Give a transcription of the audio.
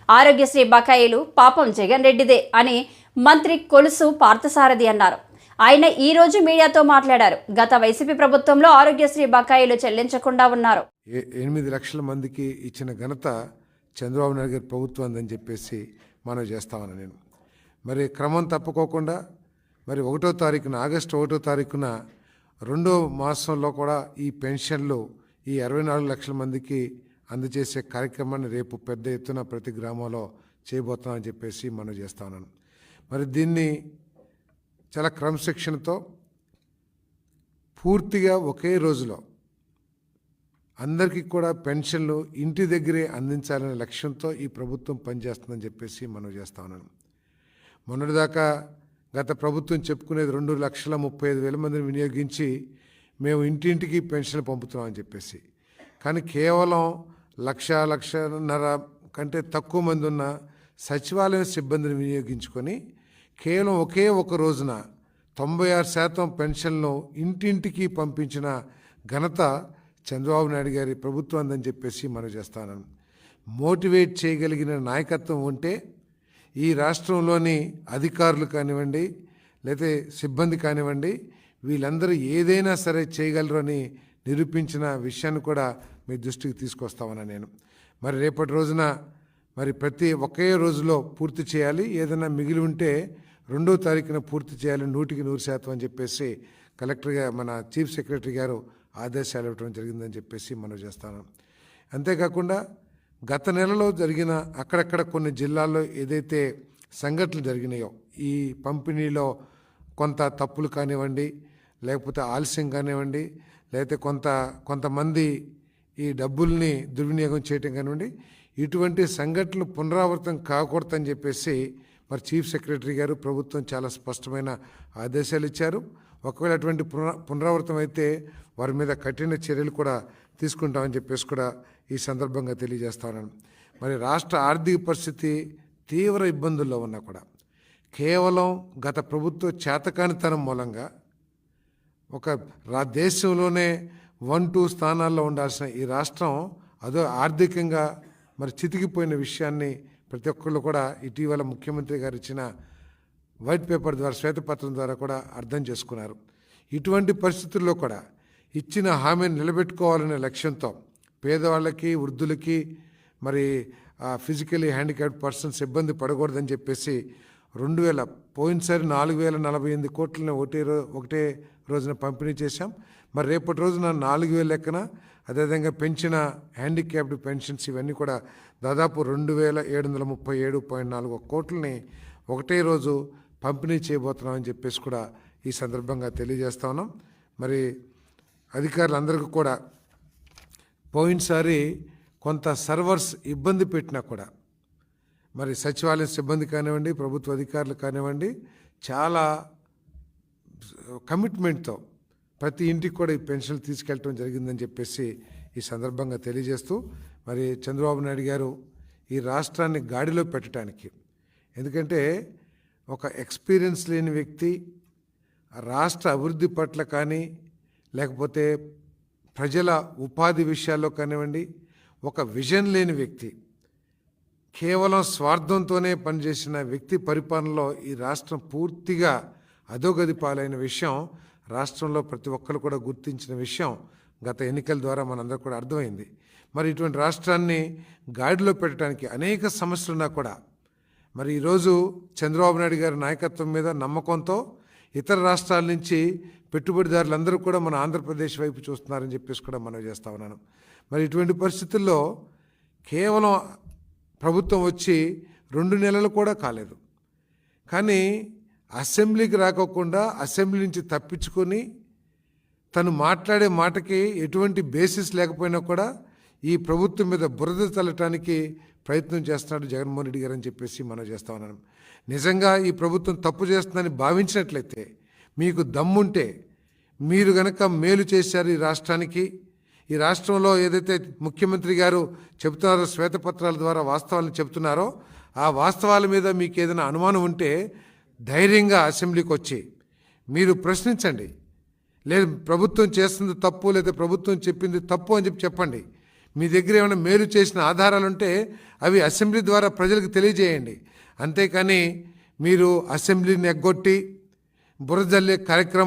ఆరోగ్యశ్రీ బకాయిలు పాపం జగన్ రెడ్డిదే అని మంత్రి కొలుసు పార్థసారథి అన్నారు. ఆయన ఈ రోజు మీడియాతో మాట్లాడారు. గత వైసీపీ ప్రభుత్వంలో ఆరోగ్యశ్రీ బకాయిలు చెల్లించకుండా ఉన్నారు. 8 లక్షల మందికి ఇచ్చిన ఘనత చంద్రబాబు నాయుడు గారి ప్రభుత్వం అందని చెప్పేసి మనం చేస్తామని నేను మరి క్రమం తప్పుకోకుండా మరి 1వ తారీఖున ఆగస్టు 1వ తారీఖున 2వ మాసంలో కూడా ఈ పెన్షన్లు ఈ 64 లక్షల మందికి అందజేసే కార్యక్రమాన్ని రేపు పెద్ద ఎత్తున ప్రతి గ్రామంలో చేయబోతున్నామని చెప్పేసి మనం చేస్తా ఉన్నాను. మరి దీన్ని చాలా క్రమశిక్షణతో పూర్తిగా ఒకే రోజులో అందరికీ కూడా పెన్షన్లు ఇంటి దగ్గరే అందించాలనే లక్ష్యంతో ఈ ప్రభుత్వం పనిచేస్తుందని చెప్పేసి మనం చేస్తా ఉన్నాను. మొన్నటిదాకా గత ప్రభుత్వం చెప్పుకునేది 2,35,000 మందిని వినియోగించి మేము ఇంటింటికి పెన్షన్లు పంపుతున్నామని చెప్పేసి. కానీ కేవలం 1,00,000 కంటే తక్కువ మంది ఉన్న సచివాలయం సిబ్బందిని వినియోగించుకొని కేవలం ఒకే ఒక రోజున 96% పెన్షన్లు ఇంటింటికి పంపించిన ఘనత చంద్రబాబు నాయుడు గారి ప్రభుత్వం అందని చెప్పేసి మనం చేస్తాను. మోటివేట్ చేయగలిగిన నాయకత్వం ఉంటే ఈ రాష్ట్రంలోని అధికారులు కానివ్వండి లేదా సిబ్బంది కానివ్వండి వీళ్ళందరూ ఏదైనా సరే చేయగలరు అని నిరూపించిన విషయాన్ని కూడా మీ దృష్టికి తీసుకొస్తామన్నా నేను. మరి రేపటి రోజున మరి ప్రతి ఒకే రోజులో పూర్తి చేయాలి, ఏదైనా మిగిలి ఉంటే 2వ తారీఖున పూర్తి చేయాలి 100% అని చెప్పేసి కలెక్టర్గా మన చీఫ్ సెక్రటరీ గారు ఆదేశాలు ఇవ్వడం జరిగిందని చెప్పేసి మనం చేస్తాను. అంతేకాకుండా గత నెలలో జరిగిన అక్కడక్కడ కొన్ని జిల్లాల్లో ఏదైతే సంఘటనలు జరిగినాయో ఈ పంపిణీలో కొంత తప్పులు కానివ్వండి లేకపోతే ఆలస్యం కానివ్వండి లేకపోతే కొంతమంది ఈ డబ్బుల్ని దుర్వినియోగం చేయటం కానివ్వండి ఇటువంటి సంఘటనలు పునరావృతం కాకూడదని చెప్పేసి మరి చీఫ్ సెక్రటరీ గారు ప్రభుత్వం చాలా స్పష్టమైన ఆదేశాలు ఇచ్చారు. ఒకవేళ అటువంటి పునరావృతం అయితే వారి మీద కఠిన చర్యలు కూడా తీసుకుంటామని చెప్పేసి కూడా ఈ సందర్భంగా తెలియజేస్తాను. మరి రాష్ట్ర ఆర్థిక పరిస్థితి తీవ్ర ఇబ్బందుల్లో ఉన్నా కూడా కేవలం గత ప్రభుత్వ చేతకానితనం మూలంగా ఒక దేశంలోనే 1-2 స్థానాల్లో ఉండాల్సిన ఈ రాష్ట్రం అదో ఆర్థికంగా మరి చితికిపోయిన విషయాన్ని ప్రతి ఒక్కళ్ళు కూడా ఇటీవల ముఖ్యమంత్రి గారు ఇచ్చిన వైట్ పేపర్ ద్వారా శ్వేతపత్రం ద్వారా కూడా అర్థం చేసుకున్నారు. ఇటువంటి పరిస్థితుల్లో కూడా ఇచ్చిన హామీని నిలబెట్టుకోవాలనే లక్ష్యంతో పేదవాళ్ళకి వృద్ధులకి మరి ఫిజికలీ హ్యాండిక్యాప్డ్ పర్సన్స్ ఇబ్బంది పడకూడదని చెప్పేసి పోయినసారి 4,048 కోట్లని ఒకటే రోజున పంపిణీ చేశాం. మరి రేపటి రోజున 4,000 లెక్కన అదేవిధంగా పెంచిన హ్యాండిక్యాప్డ్ పెన్షన్స్ ఇవన్నీ కూడా దాదాపు 2,737.4 కోట్లని ఒకటే రోజు పంపిణీ చేయబోతున్నామని చెప్పేసి కూడా ఈ సందర్భంగా తెలియజేస్తా ఉన్నాం. మరి అధికారులందరికీ కూడా పోయినసారి కొంత సర్వర్స్ ఇబ్బంది పెట్టినా కూడా మరి సచివాలయం సిబ్బంది కానివ్వండి ప్రభుత్వ అధికారులు కానివ్వండి చాలా కమిట్మెంట్తో ప్రతి ఇంటికి కూడా ఈ పెన్షన్లు తీసుకెళ్ళటం జరిగిందని చెప్పేసి ఈ సందర్భంగా తెలియజేస్తూ మరి చంద్రబాబు నాయుడు గారు ఈ రాష్ట్రాన్ని గాడిలో పెట్టడానికి, ఎందుకంటే ఒక ఎక్స్పీరియన్స్ లేని వ్యక్తి రాష్ట్ర అభివృద్ధి పట్ల కానీ లేకపోతే ప్రజల ఉపాధి విషయాల్లో కానివ్వండి ఒక విజన్ లేని వ్యక్తి కేవలం స్వార్థంతోనే పనిచేసిన వ్యక్తి పరిపాలనలో ఈ రాష్ట్రం పూర్తిగా అధోగతి పాలైన విషయం రాష్ట్రంలో ప్రతి ఒక్కరు కూడా గుర్తించిన విషయం గత ఎన్నికల ద్వారా మనందరూ కూడా అర్థమైంది. మరి ఇటువంటి రాష్ట్రాన్ని గాడిలో పెట్టడానికి అనేక సమస్యలున్నా కూడా మరి ఈరోజు చంద్రబాబు నాయుడు గారి నాయకత్వం మీద నమ్మకంతో ఇతర రాష్ట్రాల నుంచి పెట్టుబడిదారులందరూ కూడా మన ఆంధ్రప్రదేశ్ వైపు చూస్తున్నారని చెప్పేసి కూడా మనం చేస్తా ఉన్నాను. మరి ఇటువంటి పరిస్థితుల్లో కేవలం ప్రభుత్వం వచ్చి 2 నెలలు కూడా కాలేదు, కానీ అసెంబ్లీకి రాకోకుండా అసెంబ్లీ నుంచి తప్పించుకొని తను మాట్లాడే మాటకి ఎటువంటి బేసిస్ లేకపోయినా కూడా ఈ ప్రభుత్వం మీద బురద చల్లటానికి ప్రయత్నం చేస్తున్నాడు జగన్మోహన్ రెడ్డి గారు అని చెప్పేసి మనం చేస్తా ఉన్నాను. నిజంగా ఈ ప్రభుత్వం తప్పు చేస్తుందని భావించినట్లయితే మీకు దమ్ముంటే మీరు గనక మేలు చేశారు ఈ రాష్ట్రానికి, ఈ రాష్ట్రంలో ఏదైతే ముఖ్యమంత్రి గారు చెబుతున్నారో శ్వేతపత్రాల ద్వారా వాస్తవాలను చెబుతున్నారో ఆ వాస్తవాల మీద మీకు ఏదైనా అనుమానం ఉంటే ధైర్యంగా అసెంబ్లీకి వచ్చి మీరు ప్రశ్నించండి. లేదు ప్రభుత్వం చేస్తుంది తప్పు లేదా ప్రభుత్వం చెప్పింది తప్పు అని చెప్పండి. మీ దగ్గర ఏమైనా మేలు చేసిన ఆధారాలు ఉంటే అవి అసెంబ్లీ ద్వారా ప్రజలకు తెలియజేయండి. అంతేకాని మీరు అసెంబ్లీని ఎగ్గొట్టి బురద జల్లే కార్యక్రమం